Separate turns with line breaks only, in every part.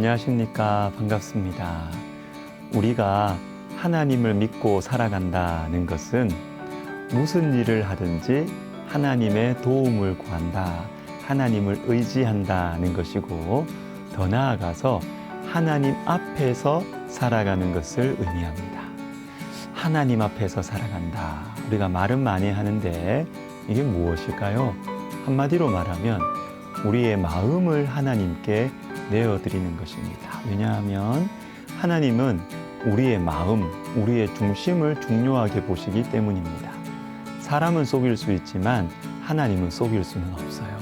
안녕하십니까. 반갑습니다. 우리가 하나님을 믿고 살아간다는 것은 무슨 일을 하든지 하나님의 도움을 구한다, 하나님을 의지한다는 것이고, 더 나아가서 하나님 앞에서 살아가는 것을 의미합니다. 하나님 앞에서 살아간다. 우리가 말은 많이 하는데 이게 무엇일까요? 한마디로 말하면 우리의 마음을 하나님께 내어드리는 것입니다. 왜냐하면 하나님은 우리의 마음, 우리의 중심을 중요하게 보시기 때문입니다. 사람은 속일 수 있지만 하나님은 속일 수는 없어요.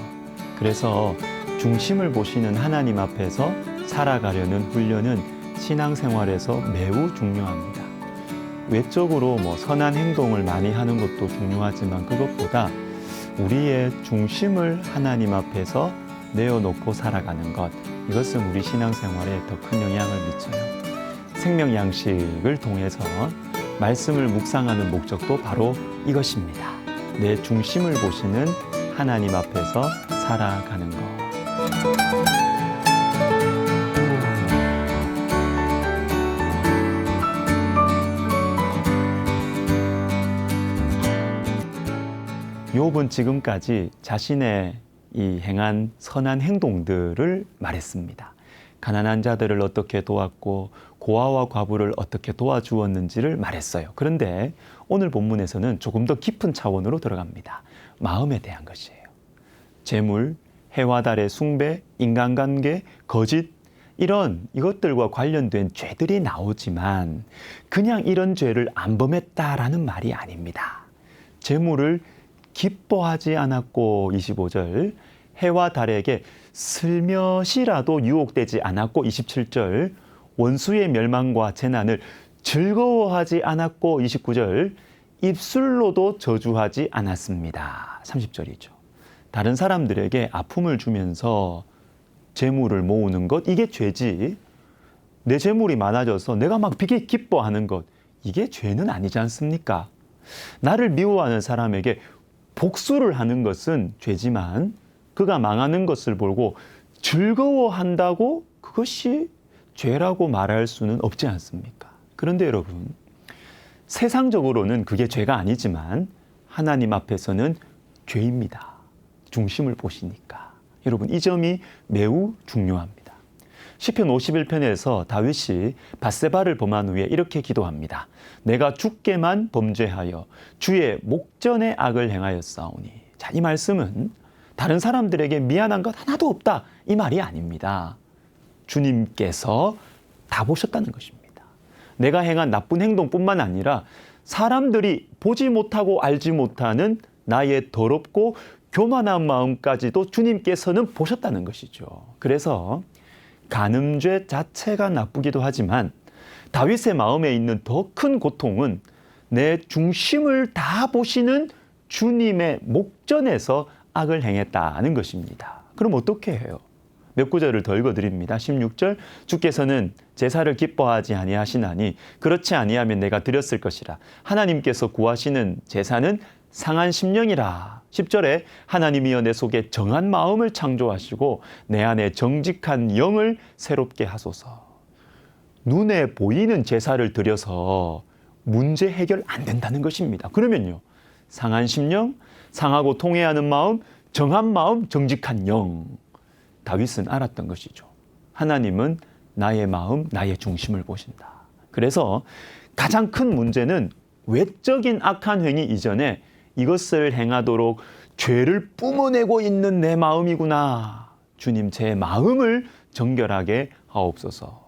그래서 중심을 보시는 하나님 앞에서 살아가려는 훈련은 신앙생활에서 매우 중요합니다. 외적으로 선한 행동을 많이 하는 것도 중요하지만 그것보다 우리의 중심을 하나님 앞에서 내어놓고 살아가는 것, 이것은 우리 신앙생활에 더 큰 영향을 미쳐요. 생명양식을 통해서 말씀을 묵상하는 목적도 바로 이것입니다. 내 중심을 보시는 하나님 앞에서 살아가는 것. 욥은 지금까지 자신의 이 행한 선한 행동들을 말했습니다. 가난한 자들을 어떻게 도왔고 고아와 과부를 어떻게 도와주었는지를 말했어요. 그런데 오늘 본문에서는 조금 더 깊은 차원으로 들어갑니다. 마음에 대한 것이에요. 재물, 해와 달의 숭배, 인간관계, 거짓, 이것들과 관련된 죄들이 나오지만 그냥 이런 죄를 안 범했다라는 말이 아닙니다. 재물을 기뻐하지 않았고 25절, 해와 달에게 슬며시라도 유혹되지 않았고 27절, 원수의 멸망과 재난을 즐거워하지 않았고 29절, 입술로도 저주하지 않았습니다. 30절이죠. 다른 사람들에게 아픔을 주면서 재물을 모으는 것, 이게 죄지. 내 재물이 많아져서 내가 막 되게 기뻐하는 것, 이게 죄는 아니지 않습니까? 나를 미워하는 사람에게 복수를 하는 것은 죄지만 그가 망하는 것을 보고 즐거워한다고 그것이 죄라고 말할 수는 없지 않습니까? 그런데 여러분, 세상적으로는 그게 죄가 아니지만 하나님 앞에서는 죄입니다. 중심을 보시니까. 여러분, 이 점이 매우 중요합니다. 시편 51편에서 다윗이 밧세바를 범한 후에 이렇게 기도합니다. 내가 주께만 범죄하여 주의 목전에 악을 행하였사오니. 자, 이 말씀은 다른 사람들에게 미안한 것 하나도 없다, 이 말이 아닙니다. 주님께서 다 보셨다는 것입니다. 내가 행한 나쁜 행동뿐만 아니라 사람들이 보지 못하고 알지 못하는 나의 더럽고 교만한 마음까지도 주님께서는 보셨다는 것이죠. 그래서 간음죄 자체가 나쁘기도 하지만 다윗의 마음에 있는 더 큰 고통은 내 중심을 다 보시는 주님의 목전에서 악을 행했다는 것입니다. 그럼 어떻게 해요? 몇 구절을 더 읽어드립니다. 16절, 주께서는 제사를 기뻐하지 아니하시나니 그렇지 아니하면 내가 드렸을 것이라. 하나님께서 구하시는 제사는 상한 심령이라. 10절에 하나님이여 내 속에 정한 마음을 창조하시고 내 안에 정직한 영을 새롭게 하소서. 눈에 보이는 제사를 드려서 문제 해결 안 된다는 것입니다. 그러면요, 상한 심령, 상하고 통회하는 마음, 정한 마음, 정직한 영. 다윗은 알았던 것이죠. 하나님은 나의 마음, 나의 중심을 보신다. 그래서 가장 큰 문제는 외적인 악한 행위 이전에 이것을 행하도록 죄를 뿜어내고 있는 내 마음이구나. 주님, 제 마음을 정결하게 하옵소서.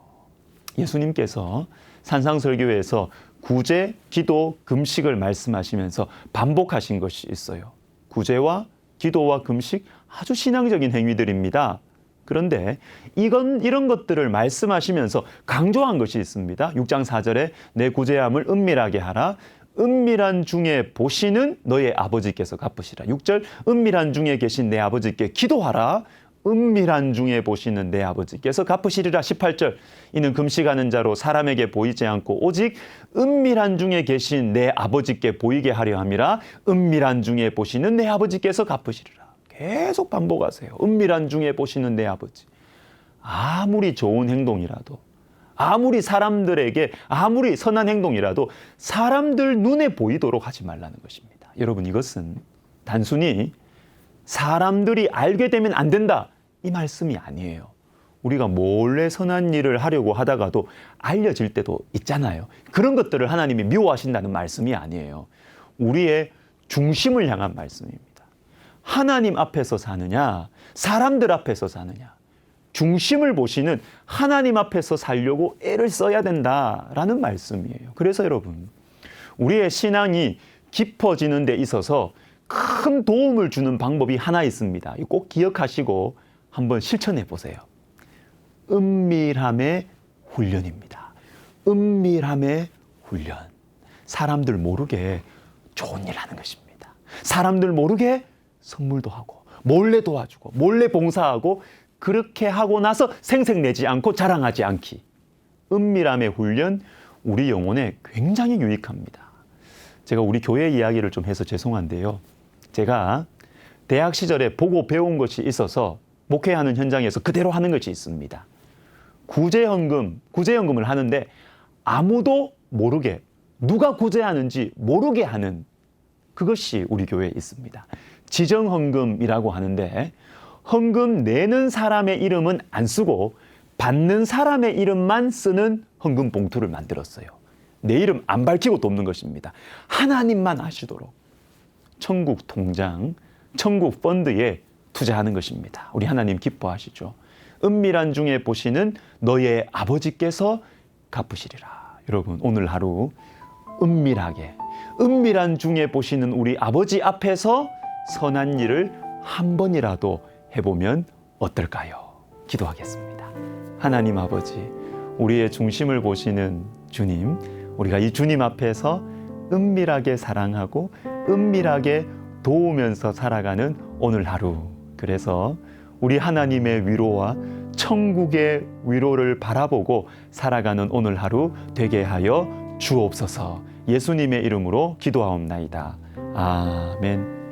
예수님께서 산상설교에서 구제, 기도, 금식을 말씀하시면서 반복하신 것이 있어요. 구제와 기도와 금식, 아주 신앙적인 행위들입니다. 그런데 이런 것들을 말씀하시면서 강조한 것이 있습니다. 6장 4절에 내 구제함을 은밀하게 하라. 은밀한 중에 보시는 너의 아버지께서 갚으시라. 6절, 은밀한 중에 계신 내 아버지께 기도하라. 은밀한 중에 보시는 내 아버지께서 갚으시리라. 18절, 이는 금식하는 자로 사람에게 보이지 않고 오직 은밀한 중에 계신 내 아버지께 보이게 하려 함이라. 은밀한 중에 보시는 내 아버지께서 갚으시리라. 계속 반복하세요. 은밀한 중에 보시는 내 아버지. 아무리 좋은 행동이라도, 아무리 사람들에게 아무리 선한 행동이라도 사람들 눈에 보이도록 하지 말라는 것입니다. 여러분, 이것은 단순히 사람들이 알게 되면 안 된다, 이 말씀이 아니에요. 우리가 몰래 선한 일을 하려고 하다가도 알려질 때도 있잖아요. 그런 것들을 하나님이 미워하신다는 말씀이 아니에요. 우리의 중심을 향한 말씀입니다. 하나님 앞에서 사느냐, 사람들 앞에서 사느냐, 중심을 보시는 하나님 앞에서 살려고 애를 써야 된다라는 말씀이에요. 그래서 여러분, 우리의 신앙이 깊어지는 데 있어서 큰 도움을 주는 방법이 하나 있습니다. 꼭 기억하시고 한번 실천해 보세요. 은밀함의 훈련입니다. 은밀함의 훈련. 사람들 모르게 좋은 일 하는 것입니다. 사람들 모르게 선물도 하고, 몰래 도와주고, 몰래 봉사하고, 그렇게 하고 나서 생색내지 않고 자랑하지 않기. 은밀함의 훈련, 우리 영혼에 굉장히 유익합니다. 제가 우리 교회 이야기를 좀 해서 죄송한데요. 제가 대학 시절에 보고 배운 것이 있어서 목회하는 현장에서 그대로 하는 것이 있습니다. 구제연금을 하는데 아무도 모르게, 누가 구제하는지 모르게 하는, 그것이 우리 교회에 있습니다. 지정헌금이라고 하는데, 헌금 내는 사람의 이름은 안 쓰고 받는 사람의 이름만 쓰는 헌금 봉투를 만들었어요. 내 이름 안 밝히고 돕는 것입니다. 하나님만 아시도록 천국 통장, 천국 펀드에 투자하는 것입니다. 우리 하나님 기뻐하시죠. 은밀한 중에 보시는 너의 아버지께서 갚으시리라. 여러분, 오늘 하루 은밀하게, 은밀한 중에 보시는 우리 아버지 앞에서 선한 일을 한 번이라도 해보면 어떨까요? 기도하겠습니다. 하나님 아버지, 우리의 중심을 보시는 주님, 우리가 이 주님 앞에서 은밀하게 사랑하고 은밀하게 도우면서 살아가는 오늘 하루, 그래서 우리 하나님의 위로와 천국의 위로를 바라보고 살아가는 오늘 하루 되게 하여 주옵소서. 예수님의 이름으로 기도하옵나이다. 아멘.